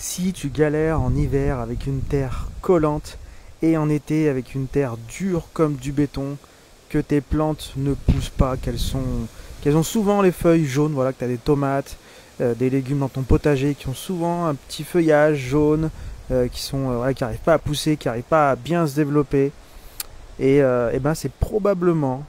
Si tu galères en hiver avec une terre collante et en été avec une terre dure comme du béton, que tes plantes ne poussent pas, qu'elles ont souvent les feuilles jaunes, voilà, que tu as des tomates, des légumes dans ton potager qui ont souvent un petit feuillage jaune, voilà, qui n'arrivent pas à pousser, qui n'arrivent pas à bien se développer, et ben c'est probablement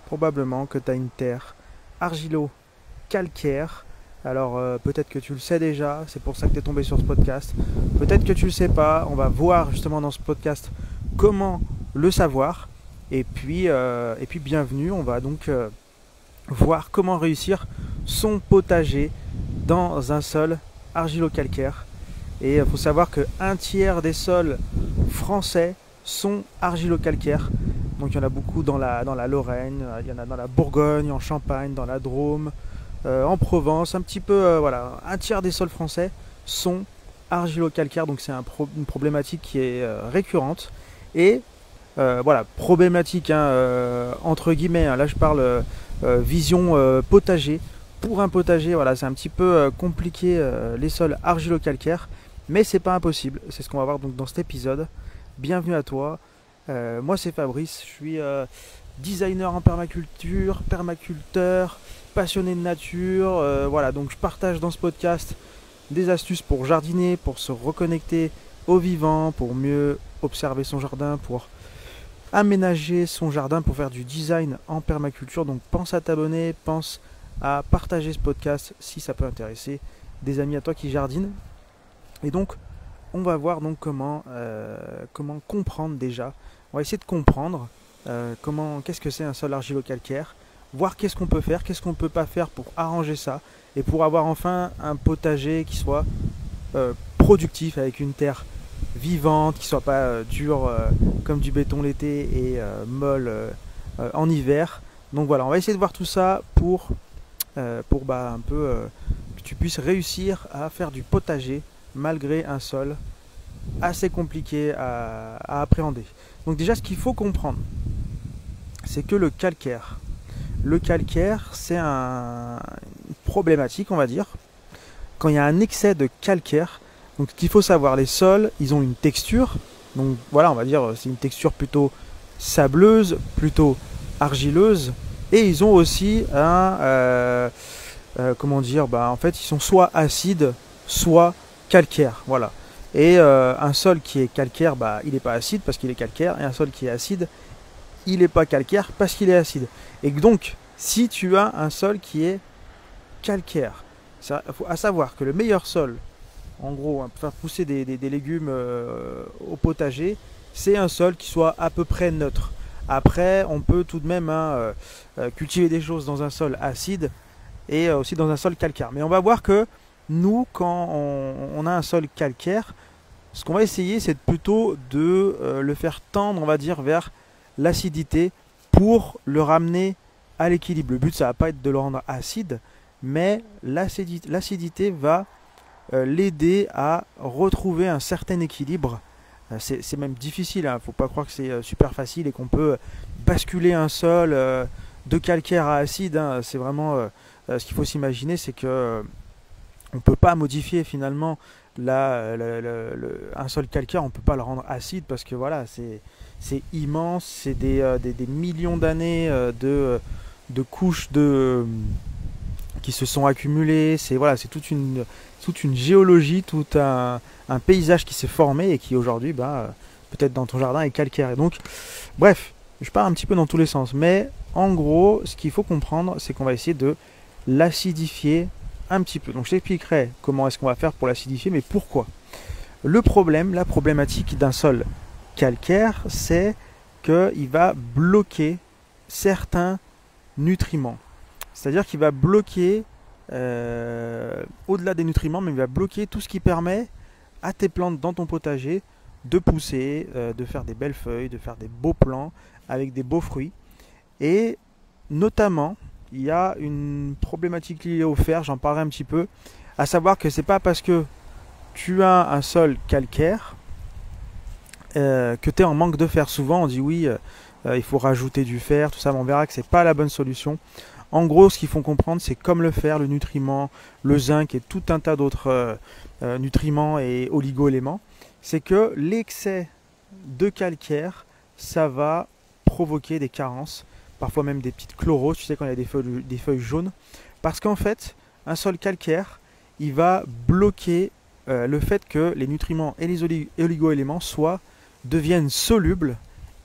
que tu as une terre argilo-calcaire. Alors peut-être que tu le sais déjà, c'est pour ça que tu es tombé sur ce podcast. Peut-être que tu le sais pas, on va voir justement dans ce podcast comment le savoir. Et puis bienvenue, on va donc voir comment réussir son potager dans un sol argilo-calcaire. Et il faut savoir que un tiers des sols français sont argilo-calcaires. Donc il y en a beaucoup dans la Lorraine, il y en a dans la Bourgogne, en Champagne, dans la Drôme, en Provence, un petit peu, voilà, un tiers des sols français sont argilo-calcaires, donc c'est une problématique qui est récurrente. Et voilà, problématique, hein, entre guillemets, hein, là je parle vision potager. Pour un potager, voilà, c'est un petit peu compliqué les sols argilo-calcaires, mais c'est pas impossible, c'est ce qu'on va voir donc dans cet épisode. Bienvenue à toi, moi c'est Fabrice, je suis designer en permaculture, permaculteur, passionné de nature, voilà, donc je partage dans ce podcast des astuces pour jardiner, pour se reconnecter au vivant, pour mieux observer son jardin, pour aménager son jardin, pour faire du design en permaculture. Donc pense à t'abonner, pense à partager ce podcast si ça peut intéresser des amis à toi qui jardinent. Et donc on va voir donc comment comprendre déjà. On va essayer de comprendre qu'est-ce que c'est un sol argilo-calcaire, voir qu'est-ce qu'on peut faire, qu'est-ce qu'on ne peut pas faire pour arranger ça et pour avoir enfin un potager qui soit productif, avec une terre vivante, qui ne soit pas dure comme du béton l'été et molle en hiver. Donc voilà, on va essayer de voir tout ça pour un peu que tu puisses réussir à faire du potager malgré un sol assez compliqué à appréhender. Donc déjà, ce qu'il faut comprendre, c'est que le calcaire, c'est une problématique, on va dire. Quand il y a un excès de calcaire, donc ce qu'il faut savoir, les sols, ils ont une texture. Donc voilà, on va dire, c'est une texture plutôt sableuse, plutôt argileuse. Et ils ont aussi en fait, ils sont soit acides, soit calcaires. Voilà. Et un sol qui est calcaire, il n'est pas acide parce qu'il est calcaire. Et un sol qui est acide, il n'est pas calcaire parce qu'il est acide. Et donc, si tu as un sol qui est calcaire, à savoir que le meilleur sol, en gros, pour faire pousser des légumes au potager, c'est un sol qui soit à peu près neutre. Après, on peut tout de même cultiver des choses dans un sol acide et aussi dans un sol calcaire. Mais on va voir que nous, quand on a un sol calcaire, ce qu'on va essayer, c'est plutôt de le faire tendre, on va dire, vers l'acidité pour le ramener à l'équilibre. Le but, ça va pas être de le rendre acide, mais l'acidité va l'aider à retrouver un certain équilibre. C'est même difficile, hein. Faut pas croire que c'est super facile et qu'on peut basculer un sol de calcaire à acide, hein. C'est vraiment ce qu'il faut s'imaginer, c'est que on peut pas modifier finalement un sol calcaire, on peut pas le rendre acide parce que voilà, c'est immense, c'est des millions d'années de couches qui se sont accumulées. C'est toute une géologie, tout un paysage qui s'est formé et qui aujourd'hui, peut-être dans ton jardin, est calcaire. Et donc, bref, je pars un petit peu dans tous les sens. Mais en gros, ce qu'il faut comprendre, c'est qu'on va essayer de l'acidifier un petit peu. Donc je t'expliquerai comment est-ce qu'on va faire pour l'acidifier, mais pourquoi. La problématique d'un sol calcaire, c'est qu'il va bloquer certains nutriments. C'est-à-dire qu'il va bloquer, au-delà des nutriments, mais il va bloquer tout ce qui permet à tes plantes dans ton potager de pousser, de faire des belles feuilles, de faire des beaux plants avec des beaux fruits. Et notamment, il y a une problématique liée au fer, j'en parlerai un petit peu, à savoir que c'est pas parce que tu as un sol calcaire que tu es en manque de fer. Souvent on dit oui, il faut rajouter du fer, tout ça, mais on verra que c'est pas la bonne solution. En gros, ce qu'ils font comprendre, c'est comme le fer, le nutriment, le zinc et tout un tas d'autres nutriments et oligo-éléments, c'est que l'excès de calcaire, ça va provoquer des carences, parfois même des petites chloroses, tu sais, quand il y a des feuilles jaunes, parce qu'en fait, un sol calcaire, il va bloquer le fait que les nutriments et les oligo-éléments deviennent solubles,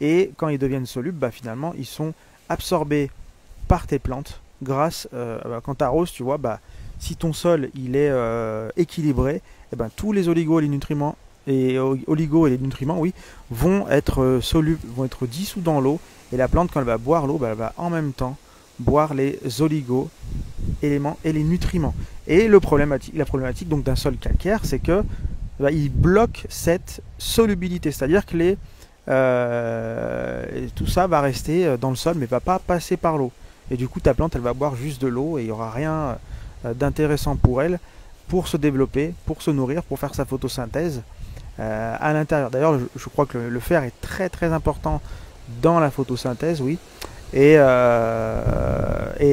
et quand ils deviennent solubles, bah, finalement, ils sont absorbés par tes plantes grâce, quand tu arroses, tu vois, bah, si ton sol il est équilibré, et ben, tous les oligos et les nutriments oui, vont être solubles, vont être dissous dans l'eau, et la plante, quand elle va boire l'eau, bah, elle va en même temps boire les oligos éléments et les nutriments. Et la problématique donc d'un sol calcaire, c'est que bah, il bloque cette solubilité, c'est-à-dire que tout ça va rester dans le sol, mais va pas passer par l'eau. Et du coup, ta plante, elle va boire juste de l'eau, et il n'y aura rien d'intéressant pour elle, pour se développer, pour se nourrir, pour faire sa photosynthèse à l'intérieur. D'ailleurs, je crois que le fer est très très important dans la photosynthèse, oui. Et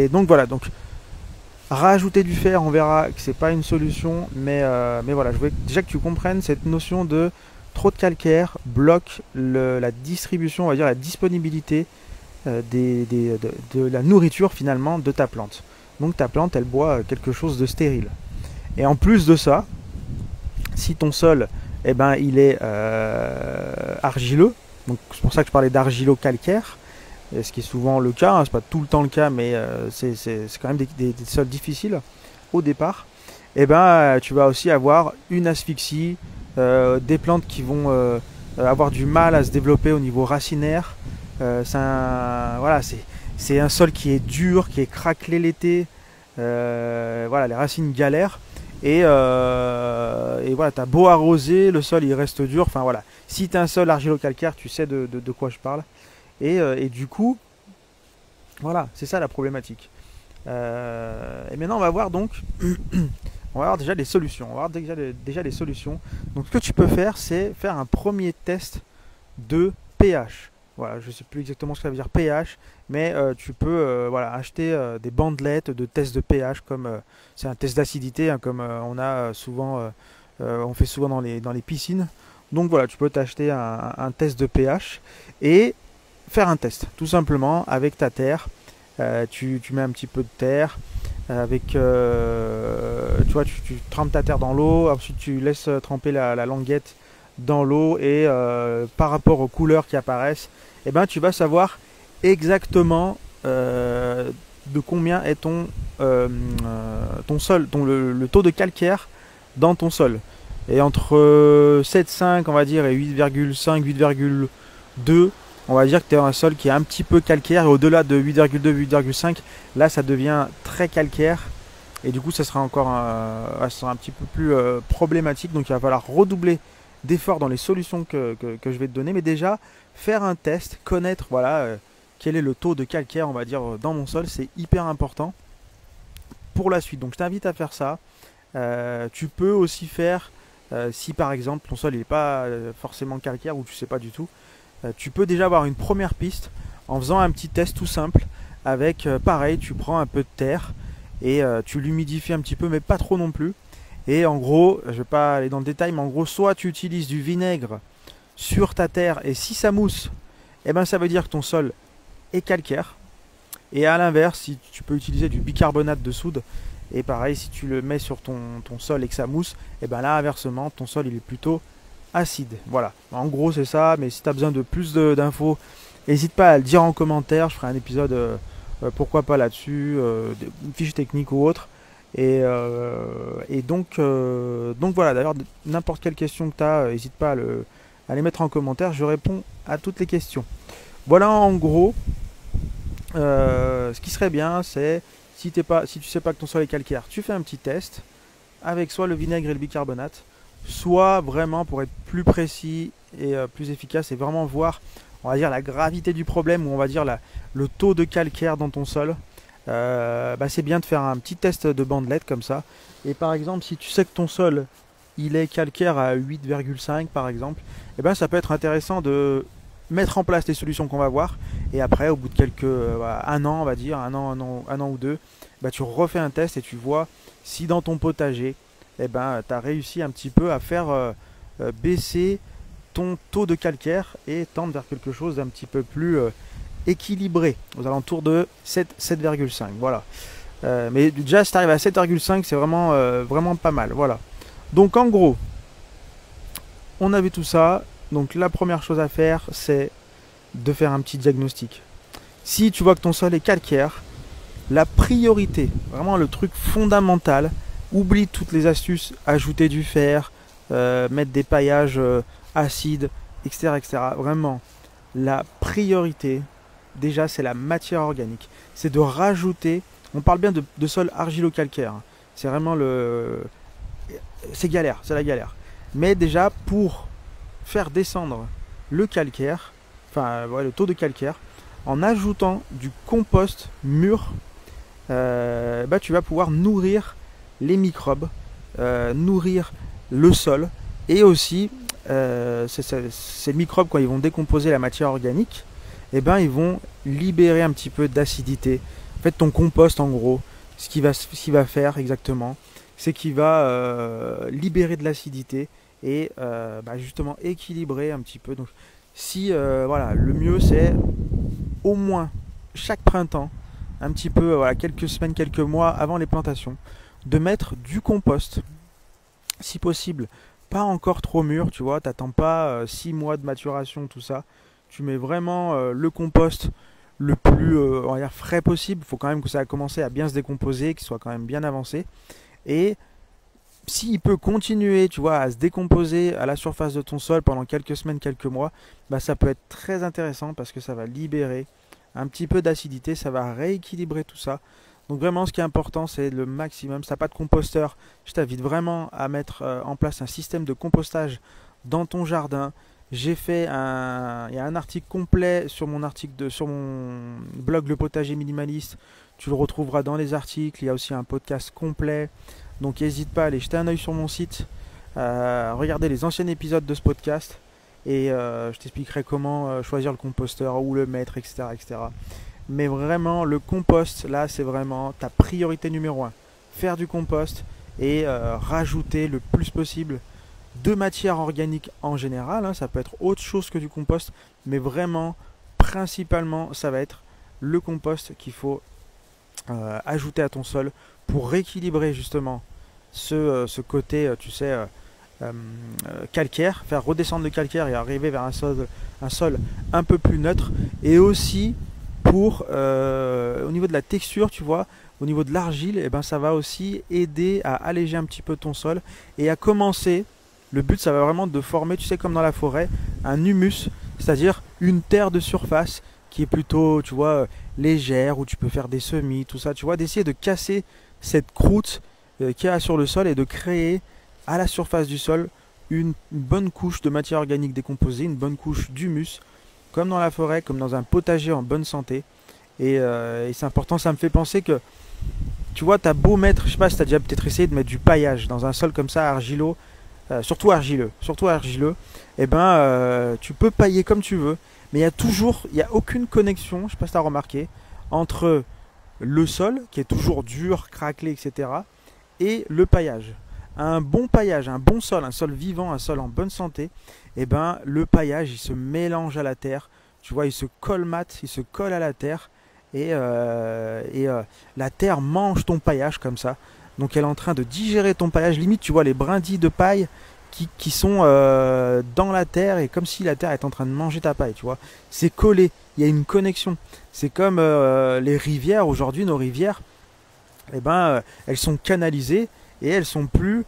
donc voilà, donc rajouter du fer, on verra que c'est pas une solution, mais voilà, je voulais déjà que tu comprennes cette notion de trop de calcaire bloque la distribution, on va dire la disponibilité de la nourriture finalement de ta plante. Donc ta plante, elle boit quelque chose de stérile. Et en plus de ça, si ton sol, eh ben, il est argileux, donc c'est pour ça que je parlais d'argilo-calcaire, ce qui est souvent le cas, hein, c'est pas tout le temps le cas, mais c'est quand même des sols difficiles au départ, et ben tu vas aussi avoir une asphyxie, des plantes qui vont avoir du mal à se développer au niveau racinaire. Voilà, c'est un sol qui est dur, qui est craquelé l'été, voilà, les racines galèrent, et voilà, t'as beau arroser, le sol il reste dur, enfin voilà, si tu as un sol argilo-calcaire, tu sais de quoi je parle. Et du coup, voilà, c'est ça la problématique. Et maintenant, on va voir donc, on va voir déjà les solutions. On va voir déjà les solutions. Donc, ce que tu peux faire, c'est faire un premier test de pH. Voilà, je ne sais plus exactement ce que ça veut dire pH, mais tu peux voilà, acheter des bandelettes de tests de pH, comme c'est un test d'acidité, hein, comme on a souvent, on fait souvent dans les piscines. Donc voilà, tu peux t'acheter un test de pH et faire un test, tout simplement, avec ta terre. Tu mets un petit peu de terre, avec, tu vois, tu trempes ta terre dans l'eau, ensuite tu laisses tremper la languette dans l'eau, et par rapport aux couleurs qui apparaissent, eh ben, tu vas savoir exactement de combien est ton sol, le taux de calcaire dans ton sol. Et entre 7,5 on va dire et 8,5, 8,2, on va dire que tu es dans un sol qui est un petit peu calcaire, et au-delà de 8,2, 8,5, là ça devient très calcaire, et du coup ça sera encore ça sera un petit peu plus problématique. Donc il va falloir redoubler d'efforts dans les solutions que je vais te donner, mais déjà faire un test, connaître voilà quel est le taux de calcaire, on va dire, dans mon sol, c'est hyper important pour la suite. Donc je t'invite à faire ça. Tu peux aussi faire, si par exemple ton sol n'est pas forcément calcaire, ou tu sais pas du tout, tu peux déjà avoir une première piste en faisant un petit test tout simple avec, pareil, tu prends un peu de terre et tu l'humidifies un petit peu, mais pas trop non plus. Et en gros, je ne vais pas aller dans le détail, mais en gros, soit tu utilises du vinaigre sur ta terre, et si ça mousse, eh ben, ça veut dire que ton sol est calcaire. Et à l'inverse, si tu peux utiliser du bicarbonate de soude, et pareil, si tu le mets sur ton sol et que ça mousse, et ben là, inversement, ton sol il est plutôt acide. Voilà, en gros c'est ça, mais si tu as besoin de plus d'infos, n'hésite pas à le dire en commentaire, je ferai un épisode pourquoi pas là-dessus, une fiche technique ou autre. Et donc voilà, d'ailleurs n'importe quelle question que tu as, n'hésite pas à les mettre en commentaire, je réponds à toutes les questions. Voilà en gros, ce qui serait bien, c'est si tu sais pas que ton sol est calcaire, tu fais un petit test avec soit le vinaigre et le bicarbonate, soit vraiment, pour être plus précis et plus efficace, et vraiment voir, on va dire, la gravité du problème, ou on va dire le taux de calcaire dans ton sol. C'est bien de faire un petit test de bandelette comme ça. Et par exemple, si tu sais que ton sol il est calcaire à 8,5 par exemple, et ben ça peut être intéressant de mettre en place les solutions qu'on va voir, Et après, au bout de un an, on va dire, un an ou deux, bah, tu refais un test et tu vois si dans ton potager, tu as réussi un petit peu à faire baisser ton taux de calcaire et tendre vers quelque chose d'un petit peu plus équilibré, aux alentours de 7,5. Voilà. Mais déjà, si tu arrives à 7,5, c'est vraiment pas mal. Voilà. Donc en gros, on a vu tout ça. Donc la première chose à faire, c'est de faire un petit diagnostic. Si tu vois que ton sol est calcaire, la priorité, vraiment le truc fondamental, oublie toutes les astuces, ajouter du fer, mettre des paillages acides, etc., etc. Vraiment, la priorité, déjà, c'est la matière organique. C'est de rajouter, on parle bien de sol argilo-calcaire. C'est vraiment c'est galère, c'est la galère. Mais déjà, pour faire descendre le calcaire, le taux de calcaire, en ajoutant du compost mûr, tu vas pouvoir nourrir les microbes, nourrir le sol, et aussi ces microbes, quand ils vont décomposer la matière organique, ils vont libérer un petit peu d'acidité. En fait, ton compost, en gros, ce qu'il va faire exactement, c'est qu'il va libérer de l'acidité et justement équilibrer un petit peu. Donc, le mieux, c'est au moins chaque printemps, un petit peu, quelques semaines, quelques mois avant les plantations, de mettre du compost, si possible, pas encore trop mûr, tu vois, t'attends pas 6 mois de maturation, tout ça. Tu mets vraiment le compost le plus frais possible. Il faut quand même que ça a commencé à bien se décomposer, qu'il soit quand même bien avancé. Et s'il peut continuer, tu vois, à se décomposer à la surface de ton sol pendant quelques semaines, quelques mois, ça peut être très intéressant parce que ça va libérer un petit peu d'acidité, ça va rééquilibrer tout ça. Donc vraiment, ce qui est important, c'est le maximum. Si tu n'as pas de composteur, je t'invite vraiment à mettre en place un système de compostage dans ton jardin. Il y a un article complet sur mon blog Le Potager Minimaliste. Tu le retrouveras dans les articles. Il y a aussi un podcast complet. Donc n'hésite pas à aller jeter un œil sur mon site, regarder les anciens épisodes de ce podcast et je t'expliquerai comment choisir le composteur, où le mettre, etc., etc. Mais vraiment, le compost, là, c'est vraiment ta priorité numéro 1. Faire du compost et rajouter le plus possible de matière organique en général. Ça peut être autre chose que du compost, mais vraiment, principalement, ça va être le compost qu'il faut ajouter à ton sol pour rééquilibrer justement ce côté, calcaire, faire redescendre le calcaire et arriver vers un sol un peu plus neutre. Et aussi pour au niveau de la texture, tu vois, au niveau de l'argile, ça va aussi aider à alléger un petit peu ton sol et à commencer. Le but, ça va vraiment de former, tu sais, comme dans la forêt, un humus, c'est-à-dire une terre de surface qui est plutôt, tu vois, légère, où tu peux faire des semis, tout ça, tu vois, d'essayer de casser cette croûte qu'il y a sur le sol et de créer à la surface du sol une bonne couche de matière organique décomposée, une bonne couche d'humus, comme dans la forêt, comme dans un potager en bonne santé. Et c'est important, ça me fait penser que, tu vois, t'as beau mettre, je sais pas si t'as déjà peut-être essayé de mettre du paillage dans un sol comme ça, argileux, surtout argileux, tu peux pailler comme tu veux, mais il y a aucune connexion, je sais pas si t'as remarqué, entre le sol, qui est toujours dur, craquelé, etc., et le paillage. Un bon paillage, un bon sol, un sol vivant, un sol en bonne santé, le paillage, il se mélange à la terre, tu vois, il se colmate, il se colle à la terre, et la terre mange ton paillage comme ça. Donc elle est en train de digérer ton paillage, limite tu vois les brindilles de paille qui sont dans la terre, et comme si la terre est en train de manger ta paille, tu vois. C'est collé, il y a une connexion. C'est comme les rivières, aujourd'hui nos rivières, elles sont canalisées et elles sont plus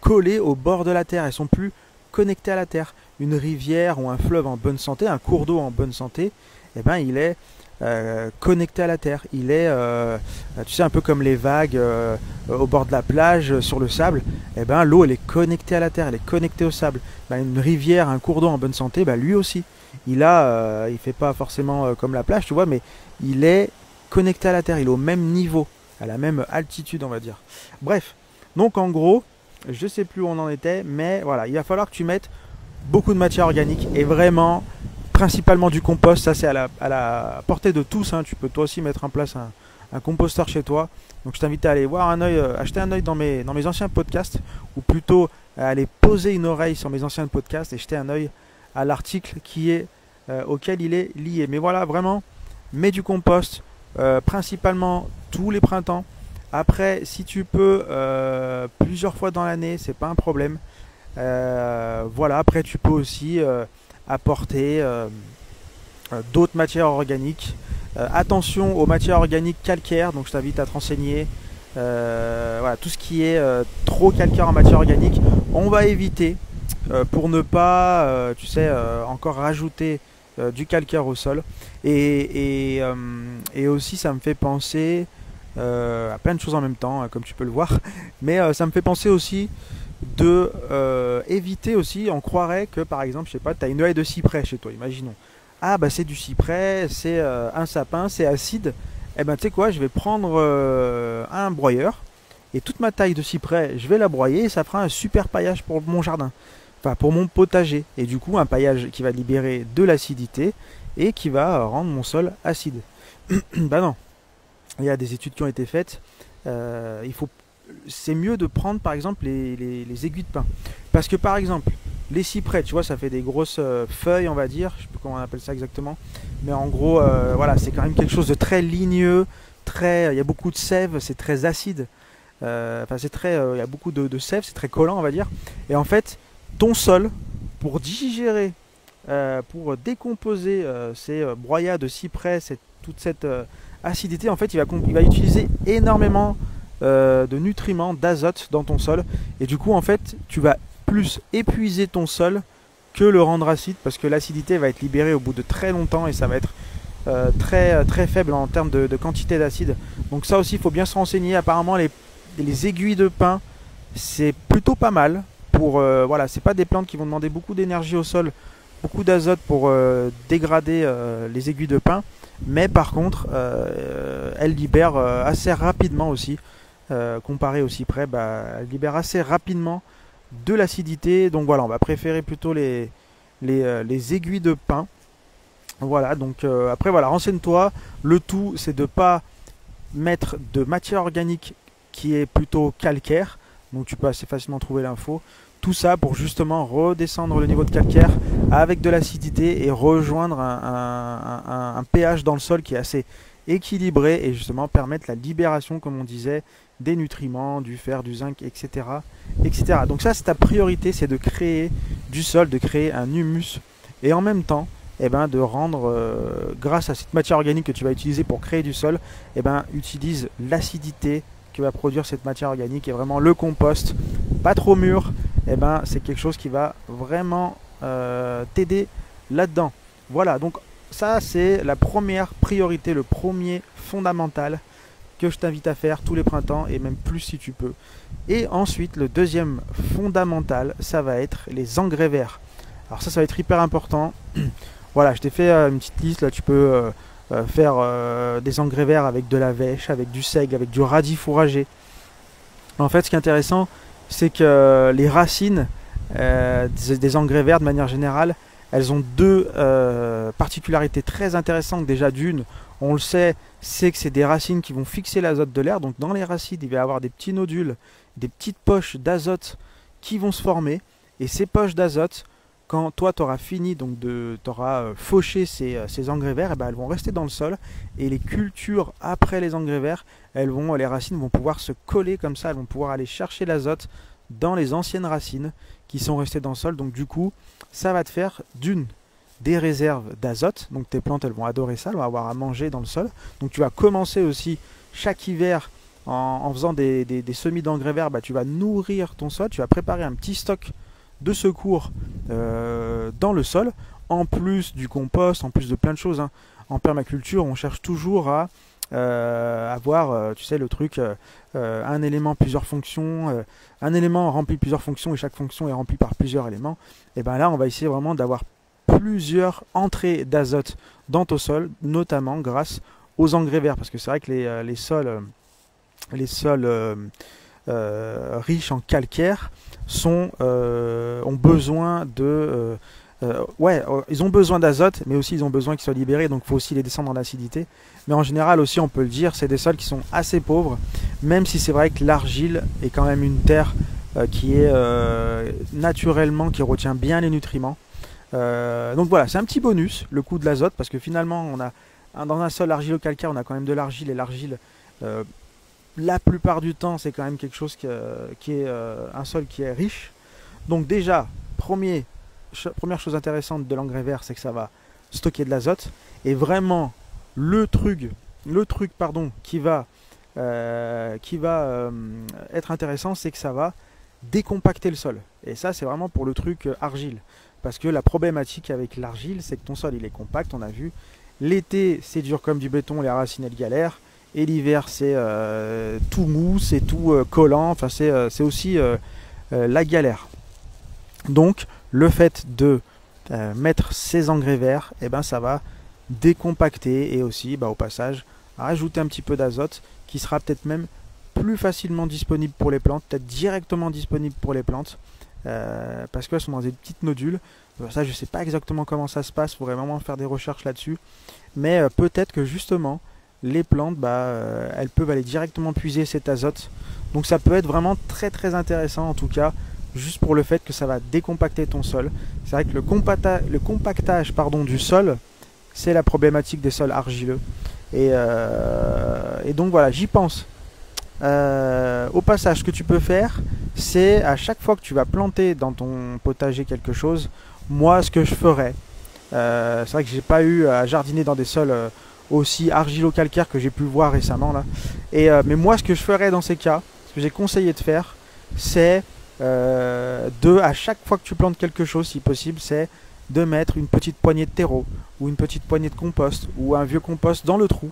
collées au bord de la terre, elles sont plus connectées à la terre. Une rivière ou un fleuve en bonne santé, un cours d'eau en bonne santé, il est connecté à la terre. Il est, tu sais, un peu comme les vagues au bord de la plage, sur le sable. L'eau, elle est connectée à la terre, elle est connectée au sable. Une rivière, un cours d'eau en bonne santé, lui aussi, il fait pas forcément comme la plage, tu vois, mais il est connecté à la terre, il est au même niveau, à la même altitude, on va dire. Bref, donc en gros, je sais plus où on en était, mais voilà, il va falloir que tu mettes beaucoup de matière organique et vraiment principalement du compost, ça c'est à la portée de tous, hein. Tu peux toi aussi mettre en place un composteur chez toi. Donc je t'invite à aller voir acheter un œil dans mes anciens podcasts, ou plutôt à aller poser une oreille sur mes anciens podcasts et jeter un œil à l'article auquel il est lié. Mais voilà, vraiment, mets du compost, principalement tous les printemps. Après, si tu peux, plusieurs fois dans l'année, c'est pas un problème. Voilà, après tu peux aussi apporter d'autres matières organiques. Attention aux matières organiques calcaires, donc je t'invite à te renseigner. Voilà, tout ce qui est trop calcaire en matière organique, on va éviter pour ne pas, encore rajouter du calcaire au sol. Et aussi, ça me fait penser à plein de choses en même temps, comme tu peux le voir. Mais ça me fait penser aussi de éviter aussi, on croirait que par exemple, je sais pas, tu as une haie de cyprès chez toi, imaginons. Ah bah c'est du cyprès, c'est un sapin, c'est acide. Eh ben tu sais quoi, je vais prendre un broyeur et toute ma taille de cyprès, je vais la broyer et ça fera un super paillage pour mon jardin. Enfin pour mon potager. Et du coup un paillage qui va libérer de l'acidité et qui va rendre mon sol acide. Bah non. Il y a des études qui ont été faites. C'est mieux de prendre par exemple les aiguilles de pin. Parce que par exemple, les cyprès, tu vois, ça fait des grosses feuilles, on va dire. Je sais plus comment on appelle ça exactement. Mais en gros, voilà, c'est quand même quelque chose de très ligneux. Il y a beaucoup de sève, c'est très acide. Il y a beaucoup de sève, c'est très collant, on va dire. Et en fait, ton sol, pour digérer, pour décomposer ces broyats de cyprès, toute cette acidité, en fait, il va utiliser énormément de nutriments, d'azote dans ton sol. Et du coup, en fait, tu vas plus épuiser ton sol que le rendre acide, parce que l'acidité va être libérée au bout de très longtemps et ça va être très faible en termes de quantité d'acide. Donc ça aussi, il faut bien se renseigner. Apparemment, les aiguilles de pin, c'est plutôt pas mal. Voilà, c'est pas des plantes qui vont demander beaucoup d'énergie au sol, beaucoup d'azote pour dégrader les aiguilles de pin. Mais par contre, elles libèrent assez rapidement aussi. Comparé au cyprès, elles libèrent assez rapidement de l'acidité. Donc voilà, on va préférer plutôt les aiguilles de pin. Voilà, donc après voilà, renseigne-toi. Le tout, c'est de ne pas mettre de matière organique qui est plutôt calcaire. Donc tu peux assez facilement trouver l'info. Tout ça pour justement redescendre le niveau de calcaire avec de l'acidité et rejoindre un pH dans le sol qui est assez équilibré et justement permettre la libération, comme on disait, des nutriments, du fer, du zinc, etc. etc. Donc ça, c'est ta priorité, c'est de créer du sol, de créer un humus et en même temps, de rendre, grâce à cette matière organique que tu vas utiliser pour créer du sol, utilise l'acidité que va produire cette matière organique et vraiment le compost, pas trop mûr, c'est quelque chose qui va vraiment t'aider là-dedans. Voilà, donc ça c'est la première priorité, le premier fondamental que je t'invite à faire tous les printemps et même plus si tu peux. Et ensuite le deuxième fondamental, ça va être les engrais verts. Alors ça va être hyper important. Voilà, je t'ai fait une petite liste, là tu peux faire des engrais verts avec de la vêche, avec du seigle, avec du radis fourragé. En fait, ce qui est intéressant, c'est que les racines des engrais verts de manière générale, elles ont deux particularités très intéressantes. Déjà d'une, on le sait, c'est que c'est des racines qui vont fixer l'azote de l'air. Donc dans les racines, il va y avoir des petits nodules, des petites poches d'azote qui vont se former. Et ces poches d'azote, quand toi tu auras fini, donc tu auras fauché ces engrais verts, elles vont rester dans le sol. Et les cultures après les engrais verts, les racines vont pouvoir se coller comme ça, elles vont pouvoir aller chercher l'azote dans les anciennes racines qui sont restées dans le sol. Donc du coup, ça va te faire des réserves d'azote. Donc tes plantes, elles vont adorer ça, elles vont avoir à manger dans le sol. Donc tu vas commencer aussi chaque hiver en faisant des semis d'engrais verts, tu vas nourrir ton sol, tu vas préparer un petit stock de secours dans le sol, en plus du compost, en plus de plein de choses. En permaculture, on cherche toujours à avoir, le truc, un élément, plusieurs fonctions, un élément remplit plusieurs fonctions et chaque fonction est remplie par plusieurs éléments. Et là, on va essayer vraiment d'avoir plusieurs entrées d'azote dans ton sol, notamment grâce aux engrais verts, parce que c'est vrai que les sols riches en calcaire ont besoin ils ont besoin d'azote, mais aussi ils ont besoin qu'ils soient libérés, donc il faut aussi les descendre en acidité. Mais en général aussi, on peut le dire, c'est des sols qui sont assez pauvres, même si c'est vrai que l'argile est quand même une terre qui est naturellement, qui retient bien les nutriments. Donc voilà, c'est un petit bonus, le coût de l'azote, parce que finalement, dans un sol argilo-calcaire, on a quand même de l'argile, et l'argile, la plupart du temps, c'est quand même quelque chose qui est un sol qui est riche. Donc déjà, première chose intéressante de l'engrais vert, c'est que ça va stocker de l'azote. Et vraiment, le truc qui va être intéressant, c'est que ça va décompacter le sol. Et ça, c'est vraiment pour le truc argile. Parce que la problématique avec l'argile, c'est que ton sol, il est compact, on a vu. L'été, c'est dur comme du béton, les racines, elles galèrent. Et l'hiver, c'est tout mou, c'est tout collant. Enfin, c'est aussi la galère. Donc, le fait de mettre ces engrais verts, eh ben, ça va décompacter et aussi, au passage, rajouter un petit peu d'azote qui sera peut-être même plus facilement disponible pour les plantes, peut-être directement disponible pour les plantes, parce qu'elles sont dans des petites nodules. Ça, je ne sais pas exactement comment ça se passe, il faudrait vraiment faire des recherches là-dessus, mais peut-être que justement, les plantes, elles peuvent aller directement puiser cet azote. Donc ça peut être vraiment très très intéressant en tout cas, juste pour le fait que ça va décompacter ton sol. C'est vrai que le compactage du sol, c'est la problématique des sols argileux. Et donc voilà, j'y pense. Au passage, ce que tu peux faire, c'est à chaque fois que tu vas planter dans ton potager quelque chose, moi ce que je ferais, c'est vrai que j'ai pas eu à jardiner dans des sols aussi argilo-calcaires que j'ai pu voir récemment là. Mais moi ce que je ferais dans ces cas, ce que j'ai conseillé de faire, c'est à chaque fois que tu plantes quelque chose, si possible, c'est de mettre une petite poignée de terreau ou une petite poignée de compost ou un vieux compost dans le trou,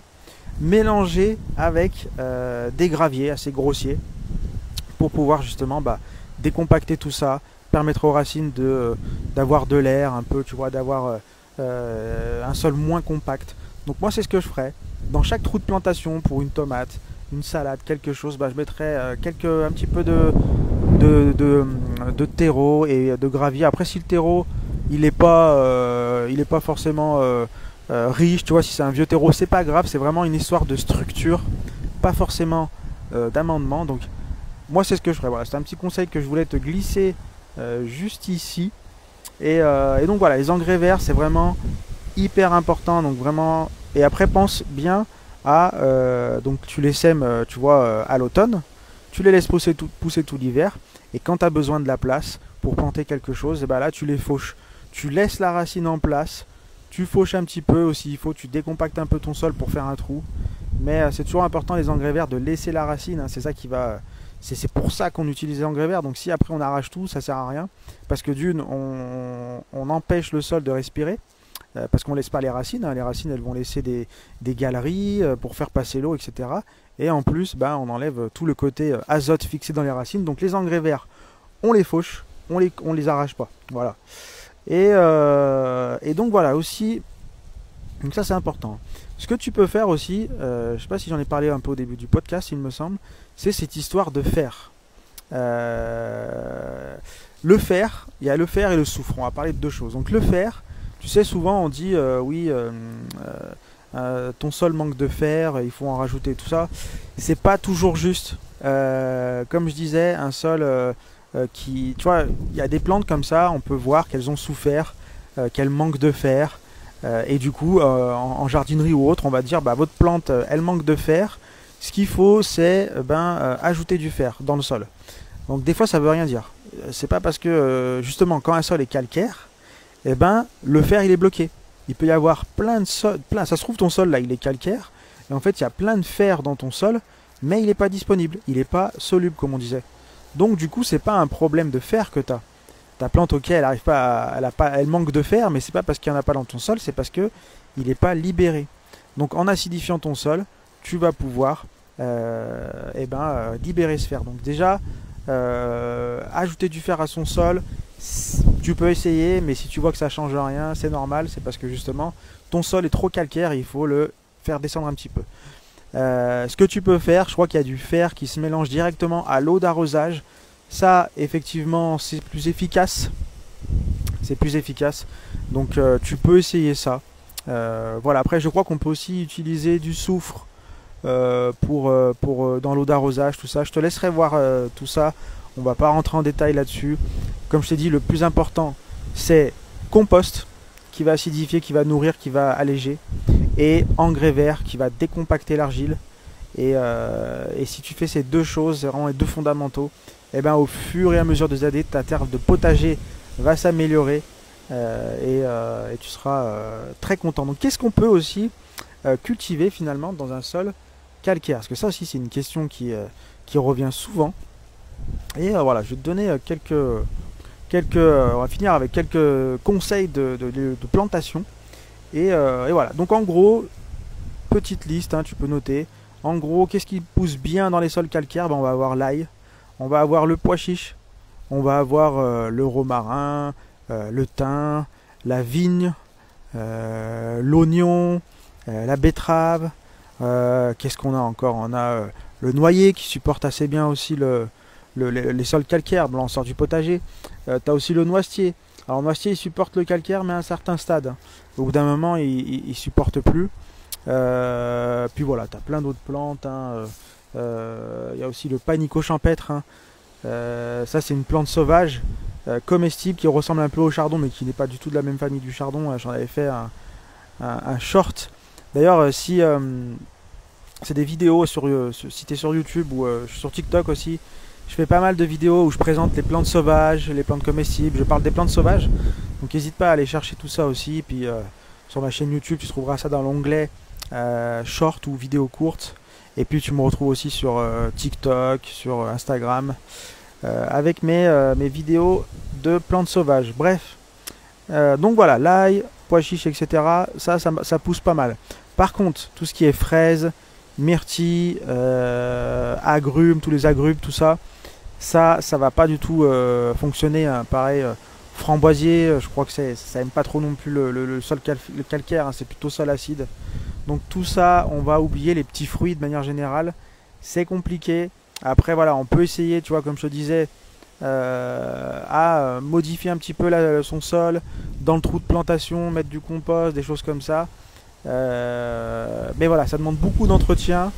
mélangé avec des graviers assez grossiers pour pouvoir justement décompacter tout ça, permettre aux racines d'avoir de l'air un peu, tu vois, d'avoir un sol moins compact. Donc moi c'est ce que je ferais. Dans chaque trou de plantation, pour une tomate, une salade, quelque chose, je mettrais un petit peu de terreau et de gravier. Après si le terreau il n'est pas forcément riche, tu vois, si c'est un vieux terreau, c'est pas grave, c'est vraiment une histoire de structure, pas forcément d'amendement. Donc moi c'est ce que je ferais. Voilà, c'est un petit conseil que je voulais te glisser juste ici. Et donc voilà, les engrais verts c'est vraiment hyper important. Donc vraiment, et après pense bien à donc tu les sèmes, tu vois, à l'automne, tu les laisses pousser tout l'hiver, et quand tu as besoin de la place pour planter quelque chose, et là tu les fauches, tu laisses la racine en place, tu fauches un petit peu aussi, il faut, tu décompactes un peu ton sol pour faire un trou. Mais c'est toujours important les engrais verts de laisser la racine, hein, c'est ça qui va, c'est pour ça qu'on utilise les engrais verts. Donc si après on arrache tout, ça sert à rien, parce que d'une, on empêche le sol de respirer, parce qu'on laisse pas les racines, hein. Les racines elles vont laisser des galeries pour faire passer l'eau, etc. Et en plus on enlève tout le côté azote fixé dans les racines. Donc les engrais verts, on les fauche, on les arrache pas, voilà. Et donc voilà aussi, donc ça c'est important. Ce que tu peux faire aussi, je sais pas si j'en ai parlé un peu au début du podcast, il me semble, c'est cette histoire de fer. Le fer, il y a le fer et le soufre, on va parler de deux choses. Donc le fer, tu sais, souvent on dit ton sol manque de fer, il faut en rajouter, tout ça. C'est pas toujours juste. Comme je disais, un sol tu vois, il y a des plantes comme ça, on peut voir qu'elles ont souffert, qu'elles manquent de fer. Et du coup, en jardinerie ou autre, on va dire votre plante, elle manque de fer. Ce qu'il faut, c'est ajouter du fer dans le sol. Donc des fois, ça veut rien dire. C'est pas parce que justement, quand un sol est calcaire, le fer il est bloqué. Il peut y avoir plein de sol, ça se trouve ton sol là, il est calcaire, et en fait, il y a plein de fer dans ton sol, mais il n'est pas disponible, il n'est pas soluble comme on disait. Donc du coup, c'est pas un problème de fer que tu as. Ta plante, ok, elle arrive pas, elle manque de fer, mais c'est pas parce qu'il n'y en a pas dans ton sol, c'est parce que il n'est pas libéré. Donc en acidifiant ton sol, tu vas pouvoir libérer ce fer. Donc déjà, ajouter du fer à son sol, tu peux essayer, mais si tu vois que ça change rien, c'est normal, c'est parce que justement ton sol est trop calcaire et il faut le faire descendre un petit peu. Ce que tu peux faire, je crois qu'il y a du fer qui se mélange directement à l'eau d'arrosage. Ça, effectivement, c'est plus efficace. c'est plus efficace. Donc tu peux essayer ça. Voilà, après je crois qu'on peut aussi utiliser du soufre dans l'eau d'arrosage, tout ça. Je te laisserai voir tout ça. On va pas rentrer en détail là-dessus. Comme je t'ai dit, le plus important, c'est compost qui va acidifier, qui va nourrir, qui va alléger, et engrais vert qui va décompacter l'argile. Et si tu fais ces deux choses, c'est vraiment les deux fondamentaux, et ben au fur et à mesure des années, ta terre de potager va s'améliorer et tu seras très content. Donc qu'est-ce qu'on peut aussi cultiver finalement dans un sol calcaire? Parce que ça aussi c'est une question qui revient souvent. Et voilà, je vais te donner on va finir avec quelques conseils de plantation. Et voilà, donc en gros, petite liste, hein, tu peux noter. En gros, qu'est-ce qui pousse bien dans les sols calcaires? On va avoir l'ail, on va avoir le pois chiche, on va avoir le romarin, le thym, la vigne, l'oignon, la betterave. Qu'est-ce qu'on a encore? On a le noyer qui supporte assez bien aussi les sols calcaires. Bon, on sort du potager. Tu as aussi le noisetier. Alors le noisetier il supporte le calcaire mais à un certain stade. Au bout d'un moment il supporte plus. Puis voilà, tu as plein d'autres plantes. Il y a aussi le panico champêtre. Ça c'est une plante sauvage comestible qui ressemble un peu au chardon mais qui n'est pas du tout de la même famille du chardon. J'en avais fait un short. D'ailleurs si c'est des vidéos si tu es sur YouTube ou sur TikTok aussi, je fais pas mal de vidéos où je présente les plantes sauvages, les plantes comestibles, je parle des plantes sauvages. Donc n'hésite pas à aller chercher tout ça aussi. Puis sur ma chaîne YouTube tu trouveras ça dans l'onglet short ou vidéos courtes. Et puis tu me retrouves aussi sur TikTok, sur Instagram avec mes vidéos de plantes sauvages. Bref, donc voilà, l'ail, pois chiche, etc. Ça pousse pas mal. Par contre, tout ce qui est fraises, myrtilles, agrumes, tous les agrumes, tout ça, ça va pas du tout fonctionner. Hein. Pareil, framboisier, je crois que ça aime pas trop non plus le sol le calcaire, hein, c'est plutôt sol acide. Donc tout ça, on va oublier. Les petits fruits de manière générale, c'est compliqué. Après voilà, on peut essayer, tu vois, comme je te disais, à modifier un petit peu son sol, dans le trou de plantation, mettre du compost, des choses comme ça. Mais voilà, ça demande beaucoup d'entretien.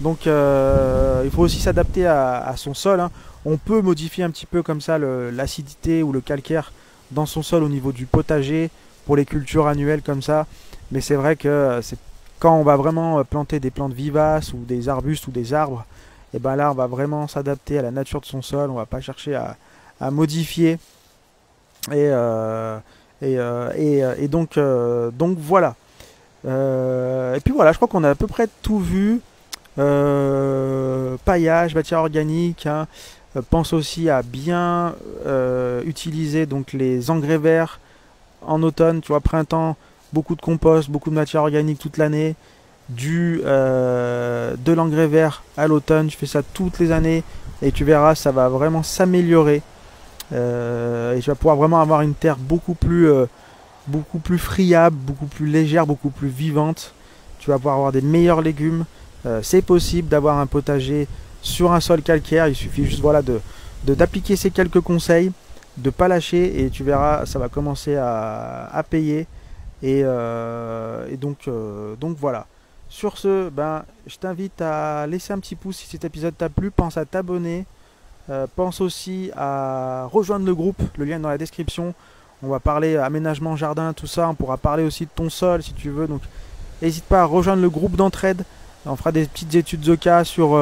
Donc il faut aussi s'adapter à son sol. Hein. On peut modifier un petit peu comme ça l'acidité ou le calcaire dans son sol au niveau du potager pour les cultures annuelles comme ça. Mais c'est vrai que quand on va vraiment planter des plantes vivaces ou des arbustes ou des arbres, et ben là on va vraiment s'adapter à la nature de son sol. On va pas chercher à modifier. Et donc voilà. Et puis voilà, je crois qu'on a à peu près tout vu. Paillage, matière organique. Hein. Pense aussi à bien utiliser donc les engrais verts en automne, tu vois, printemps, beaucoup de compost, beaucoup de matière organique toute l'année, de l'engrais vert à l'automne. Tu fais ça toutes les années et tu verras, ça va vraiment s'améliorer et tu vas pouvoir vraiment avoir une terre beaucoup plus friable, beaucoup plus légère, beaucoup plus vivante. Tu vas pouvoir avoir des meilleurs légumes. C'est possible d'avoir un potager sur un sol calcaire. Il suffit juste voilà, d'appliquer ces quelques conseils, de ne pas lâcher et tu verras, ça va commencer à payer. Et donc voilà. Sur ce, je t'invite à laisser un petit pouce si cet épisode t'a plu. Pense à t'abonner. Pense aussi à rejoindre le groupe. Le lien est dans la description. On va parler aménagement, jardin, tout ça. On pourra parler aussi de ton sol si tu veux. Donc n'hésite pas à rejoindre le groupe d'entraide. On fera des petites études de cas sur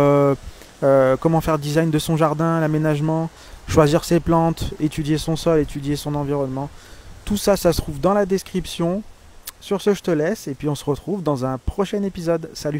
comment faire le design de son jardin, l'aménagement, choisir ses plantes, étudier son sol, étudier son environnement. Tout ça, ça se trouve dans la description. Sur ce, je te laisse et puis on se retrouve dans un prochain épisode. Salut!